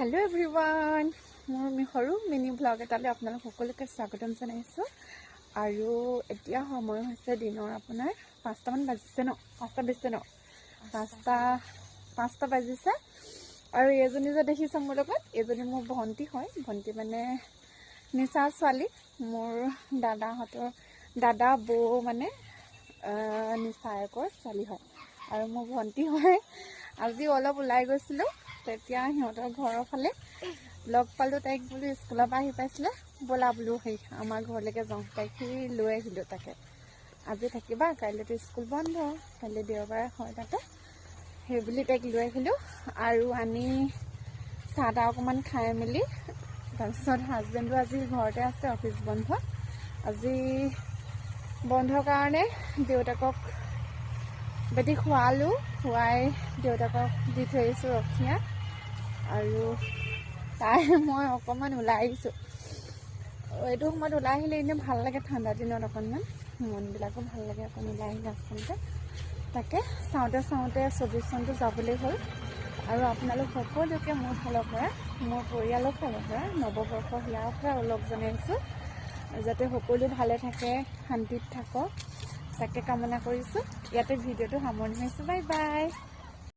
hello everyone मोर सरू mini blog एटाले आपनालोक सकलोके स्वागतम जानाइছো आरो एतिया समय হৈছে দিনৰ আপোনাৰ 5টা মান বাজিছে ন 5টা বেছে ন 5টা বাজিছে আৰু এজনী যে দেখিছ মোৰ লগত এজনী মোৰ ভন্টি হয় ভন্টি মানে নিচা ছোৱালী মোৰ দাদা বৌ মানে নিচায়কৰ ছোৱালী হয় আৰু মোৰ ভন্টি হয় আজি অলপ ওলাই গৈছিলো তেতিয়া সিহঁতৰ ঘৰৰ ফালে লগ পালো তাইক বুলি স্কুলৰ পৰা আহি পাইছিলে বলা বুলো হেই আমাৰ ঘৰলৈকে যাওঁ তাইক লৈ আহিলো তাকে আজি থাকিবা কাইলৈতো স্কুল বন্ধ কাইলৈ দেওবাৰ হয় তাতে সেই বুলি তাইক লৈ আহিলো আৰু আনি চাহটা অকমান খাই মেলি তাৰপিছত হাজবেণ্ডো আজি ঘৰতে আছে অফিচ বন্ধ আজি বন্ধৰ কাৰণে দেউতাকক বেটি খুৱালো খুৱাই দেউতাকক দি থৈ আহিছো ৰখিয়া আৰু তাই মই অকমান ওলাই আহিছো এইটো সময়ত ওলাই আহিলে এনে ভাল লাগে ঠাণ্ডা দিনত অকণমান মনবিলাকো ভাল লাগে অকণ ওলাই আহিলে আচলতে তাকে চাওঁতে 24 চনটো যাবলৈ হ'ল আৰু আপোনালোক সকলোকে মোৰ ফালৰ পৰা মোৰ পৰিয়ালৰ ফালৰ পৰা নৱবৰ্ষ হিয়াৰ পৰা অলপ জনাইছো যাতে সকলো ভালে থাকে শান্তিত থাকক তাকে কামনা কৰিছো ইয়াতে ভিডিঅ'টো সামৰণি মাৰিছো বাই বাই